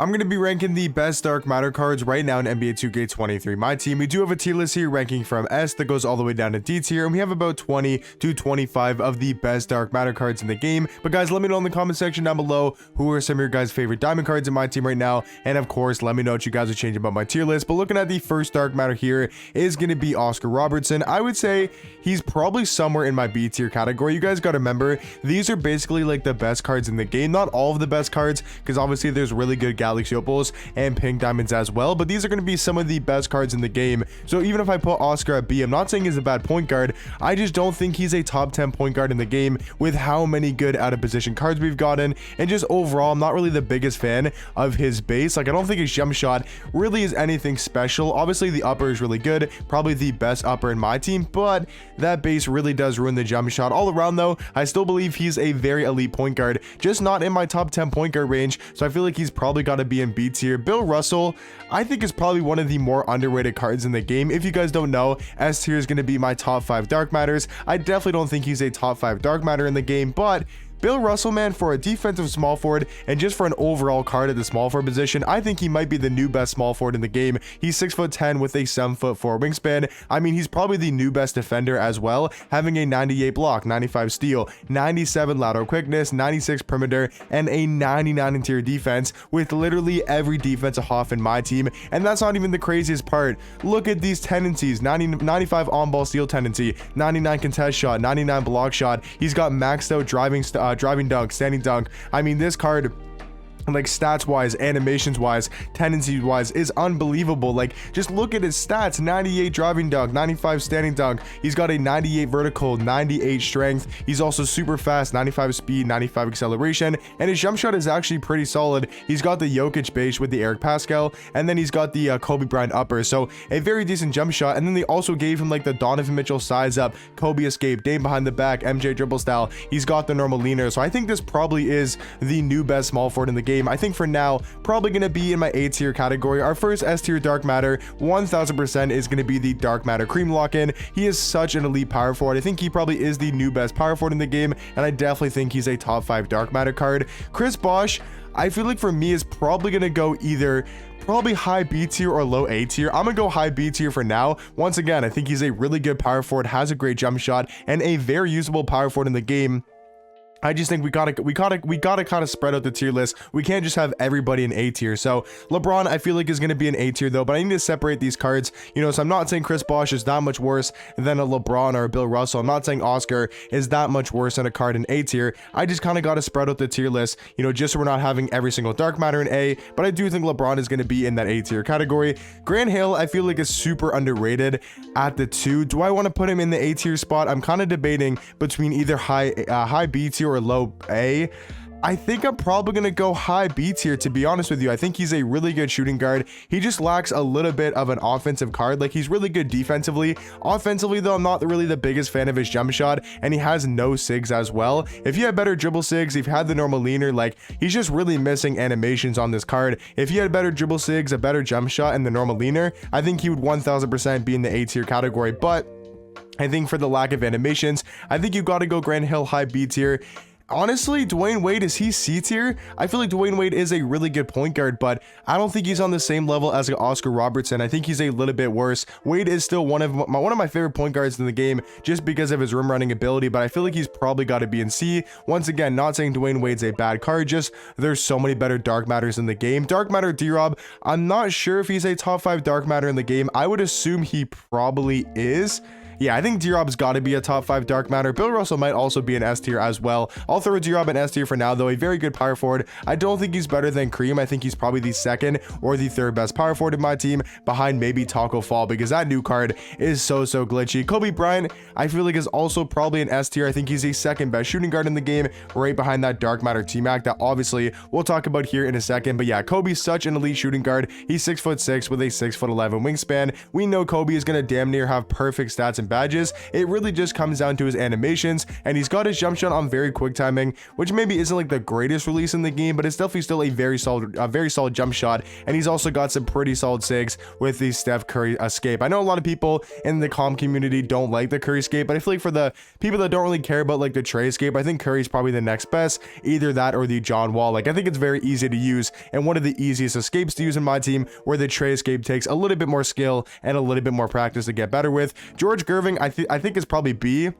I'm going to be ranking the best dark matter cards right now in NBA 2K23. My team, we do have a tier list here ranking from S that goes all the way down to D tier, and we have about 20 to 25 of the best dark matter cards in the game. But guys, let me know in the comment section down below who are some of your guys' favorite diamond cards in my team right now, and of course, let me know what you guys are changing about my tier list. But looking at the first dark matter here is going to be Oscar Robertson. I would say he's probably somewhere in my B tier category. You guys got to remember, these are basically like the best cards in the game. Not all of the best cards, because obviously there's really good Galaxy Opals and pink diamonds as well, but these are going to be some of the best cards in the game. So even if I put Oscar at B, I'm not saying he's a bad point guard. I just don't think he's a top 10 point guard in the game with how many good out of position cards we've gotten, and just overall, I'm not really the biggest fan of his base. Like, I don't think his jump shot really is anything special. Obviously the upper is really good, probably the best upper in my team, but that base really does ruin the jump shot. All around though, I still believe he's a very elite point guard, just not in my top 10 point guard range, so I feel like he's probably got to be in B tier. Bill Russell, I think, is probably one of the more underrated cards in the game. If you guys don't know, S tier is going to be my top 5 dark matters. I definitely don't think he's a top 5 dark matter in the game, but Bill Russell, man, for a defensive small forward and just for an overall card at the small forward position, I think he might be the new best small forward in the game. He's 6'10" with a 7'4" wingspan. I mean, he's probably the new best defender as well, having a 98 block, 95 steal, 97 lateral quickness, 96 perimeter, and a 99 interior defense with literally every defensive off in my team. And that's not even the craziest part. Look at these tendencies: 95 on-ball steal tendency, 99 contest shot, 99 block shot. He's got maxed out driving dunk, standing dunk. I mean, this card, like, stats wise, animations wise, tendencies wise, is unbelievable. Like, just look at his stats: 98 driving dunk, 95 standing dunk. He's got a 98 vertical, 98 strength. He's also super fast, 95 speed, 95 acceleration, and his jump shot is actually pretty solid. He's got the Jokic base with the Eric Pascal, and then he's got the Kobe Bryant upper, so a very decent jump shot. And then they also gave him like the Donovan Mitchell size up, Kobe escape, Dame behind the back, MJ dribble style. He's got the normal leaner, so I think this probably is the new best small forward in the game. I think for now, probably going to be in my A tier category. Our first S tier dark matter, 1000% is going to be the dark matter cream lock-in. He is such an elite power forward. I think he probably is the new best power forward in the game, and I definitely think he's a top 5 dark matter card. Chris Bosh, I feel like for me is probably going to go either probably high B tier or low A tier. I'm gonna go high B tier for now. Once again, I think he's a really good power forward, has a great jump shot, and a very usable power forward in the game. I just think we gotta kind of spread out the tier list. We can't just have everybody in A tier. So LeBron, I feel like, is gonna be in A tier though, but I need to separate these cards, you know. So I'm not saying Chris Bosh is that much worse than a LeBron or a Bill Russell. I'm not saying Oscar is that much worse than a card in A tier. I just kind of gotta spread out the tier list, you know, just so we're not having every single dark matter in A. But I do think LeBron is gonna be in that A tier category. Grant Hill, I feel like, is super underrated at the 2. Do I want to put him in the A tier spot? I'm kind of debating between either high B tier or low A. I think I'm probably going to go high B tier, to be honest with you. I think he's a really good shooting guard. He just lacks a little bit of an offensive card. Like, he's really good defensively. Offensively though, I'm not really the biggest fan of his jump shot, and he has no sigs as well. If he had better dribble sigs, if he had the normal leaner, like, he's just really missing animations on this card. If he had better dribble sigs, a better jump shot, and the normal leaner, I think he would 1000% be in the A tier category. But I think for the lack of animations, I think you got to go Grant Hill high B tier. Honestly, Dwayne Wade, is he C tier? I feel like Dwayne Wade is a really good point guard, but I don't think he's on the same level as Oscar Robertson. I think he's a little bit worse. Wade is still one of my favorite point guards in the game just because of his rim running ability, but I feel like he's probably got to be in C. Once again, not saying Dwayne Wade's a bad card, just there's so many better dark matters in the game. Dark matter D-Rob, I'm not sure if he's a top 5 dark matter in the game. I would assume he probably is. Yeah, I think D-Rob's got to be a top 5 dark matter. Bill Russell might also be an S tier as well. I'll throw D-Rob in S tier for now, though. A very good power forward. I don't think he's better than Kareem. I think he's probably the 2nd or the 3rd best power forward in my team, behind maybe Taco Fall, because that new card is so glitchy. Kobe Bryant, I feel like, is also probably an S tier. I think he's the 2nd best shooting guard in the game, right behind that dark matter T-Mac that obviously we'll talk about here in a second. But yeah, Kobe's such an elite shooting guard. He's 6'6" with a 6'11" wingspan. We know Kobe is going to damn near have perfect stats and badges. It really just comes down to his animations, and he's got his jump shot on very quick timing, which maybe isn't like the greatest release in the game, but it's definitely still a very solid jump shot. And he's also got some pretty solid sigs with the Steph Curry escape. I know a lot of people in the comp community don't like the Curry escape, but I feel like for the people that don't really care about like the Trey escape, I think Curry's probably the next best, either that or the John Wall. Like, I think it's very easy to use and one of the easiest escapes to use in my team, where the Trey escape takes a little bit more skill and a little bit more practice to get better with. George Gervin, I think is probably B.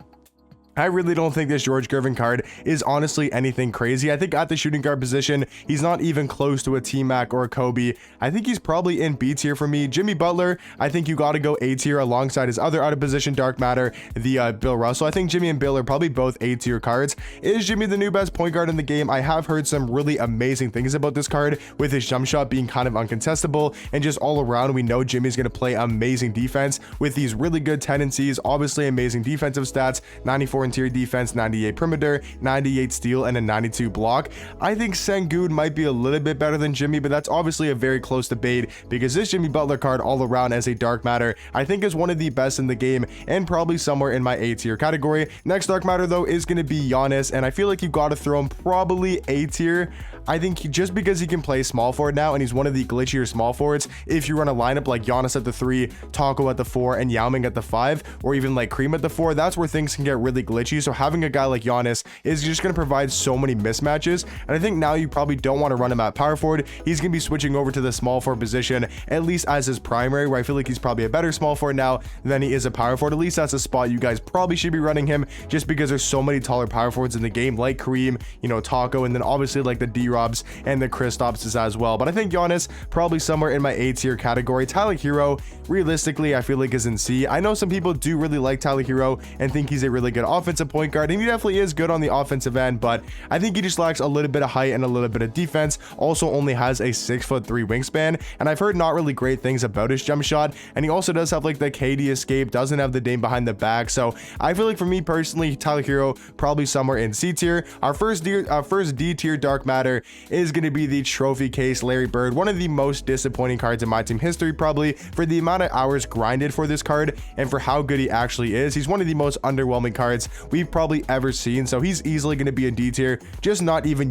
I really don't think this George Gervin card is honestly anything crazy. I think at the shooting guard position, he's not even close to a T-Mac or a Kobe. I think he's probably in B tier for me. Jimmy Butler, I think you got to go A tier alongside his other out of position dark matter, the Bill Russell. I think Jimmy and Bill are probably both A tier cards. Is Jimmy the new best point guard in the game? I have heard some really amazing things about this card, with his jump shot being kind of uncontestable, and just all around we know Jimmy's going to play amazing defense with these really good tendencies. Obviously amazing defensive stats, 94 interior defense, 98 perimeter, 98 steal, and a 92 block. I think Sengun might be a little bit better than Jimmy, but that's obviously a very close debate, because this Jimmy Butler card all around as a dark matter I think is one of the best in the game, and probably somewhere in my A tier category. Next dark matter though is going to be Giannis, and I feel like you got to throw him probably A tier. I think just because he can play small forward now, and he's one of the glitchier small forwards, if you run a lineup like Giannis at the 3, Taco at the 4, and Yao Ming at the 5, or even like Cream at the 4, that's where things can get really glitchy. So having a guy like Giannis is just going to provide so many mismatches, and I think now you probably don't want to run him at power forward. He's going to be switching over to the small forward position, at least as his primary, where I feel like he's probably a better small forward now than he is a power forward. At least that's a spot you guys probably should be running him, just because there's so many taller power forwards in the game, like Kareem, you know, Taco, and then obviously like the D-Robs and the Kristapses as well. But I think Giannis probably somewhere in my A tier category. Tyler Herro, realistically, I feel like is in C. I know some people do really like Tyler Herro and think he's a really good offensive point guard, and he definitely is good on the offensive end, but I think he just lacks a little bit of height and a little bit of defense. Also only has a 6'3" wingspan, and I've heard not really great things about his jump shot, and he also does have like the KD escape, doesn't have the Dame behind the back. So I feel like for me personally, Tyler Herro probably somewhere in C tier. Our first D tier dark matter is going to be the trophy case Larry Bird, one of the most disappointing cards in my team history, probably for the amount of hours grinded for this card and for how good he actually is. He's one of the most underwhelming cards we've probably ever seen, so he's easily going to be a D tier. Just not even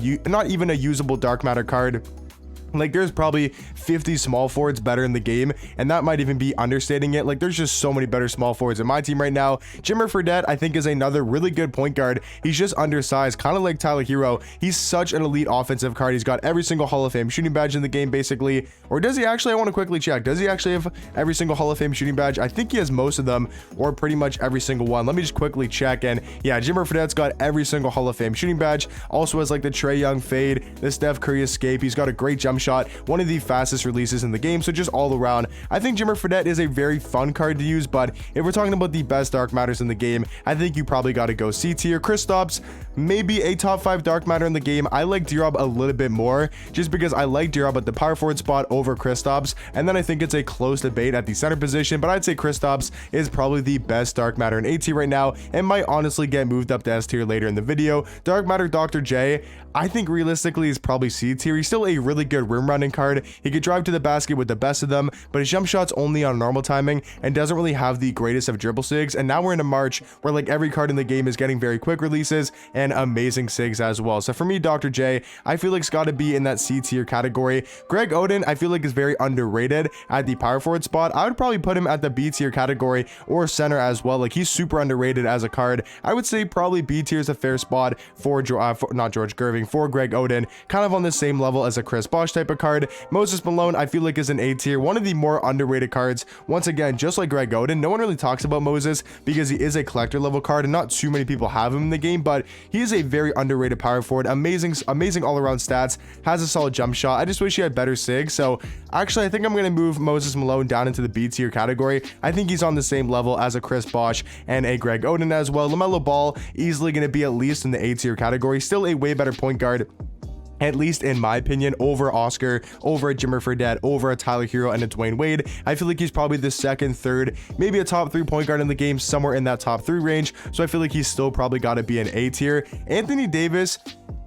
a usable dark matter card. Like, there's probably 50 small forwards better in the game, and that might even be understating it. Like, there's just so many better small forwards in my team right now. Jimmer Fredette, I think, is another really good point guard. He's just undersized, kind of like Tyler Herro. He's such an elite offensive card. He's got every single Hall of Fame shooting badge in the game, basically. Or does he actually? I want to quickly check. Does he actually have every single Hall of Fame shooting badge? I think he has most of them, or pretty much every single one. Let me just quickly check. And yeah, Jimmer Fredette's got every single Hall of Fame shooting badge. Also has like the Trae Young fade, the Steph Curry escape. He's got a great jump shot, one of the fastest releases in the game. So just all around, I think Jimmer Fredette is a very fun card to use. But if we're talking about the best dark matters in the game, I think you probably got to go C tier. Kristaps, maybe a top 5 dark matter in the game. I like D-Rob a little bit more, just because I like D-Rob at the power forward spot over Kristaps, and then I think it's a close debate at the center position, but I'd say Kristaps is probably the best dark matter in A tier right now, and might honestly get moved up to S tier later in the video. Dark matter Dr. J, I think realistically is probably C tier. He's still a really good rim running card. He could drive to the basket with the best of them, but his jump shot's only on normal timing and doesn't really have the greatest of dribble sigs. And now we're in a March where like every card in the game is getting very quick releases and amazing sigs as well. So for me, Dr. J, I feel like it's got to be in that C tier category. Greg Oden, I feel like is very underrated at the power forward spot. I would probably put him at the B tier category or center as well. Like, he's super underrated as a card. I would say probably B tier is a fair spot for not George Gervin, for Greg Oden, kind of on the same level as a Chris Bosh type of card. Moses Malone, I feel like is an A tier, one of the more underrated cards. Once again, just like Greg Oden, no one really talks about Moses because he is a collector level card and not too many people have him in the game, but he is a very underrated power forward. Amazing all around stats, has a solid jump shot. I just wish he had better sig. So actually, I think I'm going to move Moses Malone down into the B tier category. I think he's on the same level as a Chris Bosh and a Greg Oden as well. LaMelo Ball, easily going to be at least in the A tier category. Still a way better point guard, at least in my opinion, over Oscar, over a Jimmer Fredette, over a Tyler Herro and a Dwayne Wade. I feel like he's probably the second, third, maybe a top 3 point guard in the game, somewhere in that top 3 range. So I feel like he's still probably got to be an A tier. Anthony Davis,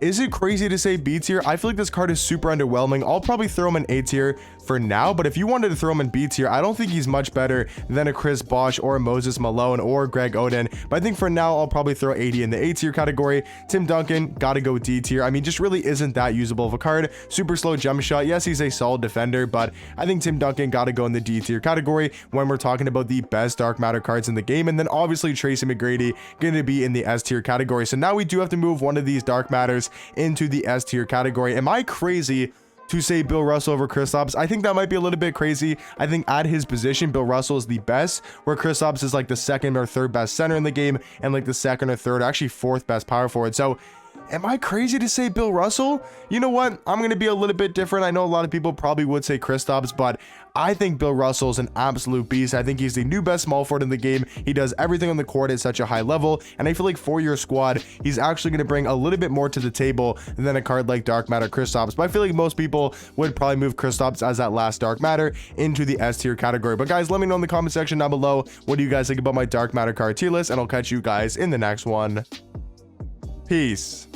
is it crazy to say B tier? I feel like this card is super underwhelming. I'll probably throw him in A tier. for now, but if you wanted to throw him in B tier, I don't think he's much better than a Chris Bosh or a Moses Malone or Greg Oden. But I think for now, I'll probably throw 80 in the A tier category. Tim Duncan, gotta go D tier. I mean, just really isn't that usable of a card. Super slow jump shot. Yes, he's a solid defender, but I think Tim Duncan gotta go in the D tier category when we're talking about the best dark matter cards in the game. And then obviously Tracy McGrady gonna be in the S tier category. So now we do have to move one of these dark matters into the S tier category. Am I crazy to say Bill Russell over Kristaps? I think that might be a little bit crazy. I think at his position, Bill Russell is the best, where Kristaps is like the second or third best center in the game, and like the second or third, actually fourth best power forward. So am I crazy to say Bill Russell? You know what? I'm going to be a little bit different. I know a lot of people probably would say Kristaps, but I think Bill Russell is an absolute beast. I think he's the new best small forward in the game. He does everything on the court at such a high level, and I feel like for your squad, he's actually going to bring a little bit more to the table than a card like Dark Matter Kristaps. But I feel like most people would probably move Kristaps as that last Dark Matter into the S tier category. But guys, let me know in the comment section down below, what do you guys think about my Dark Matter card tier list, and I'll catch you guys in the next one. Peace.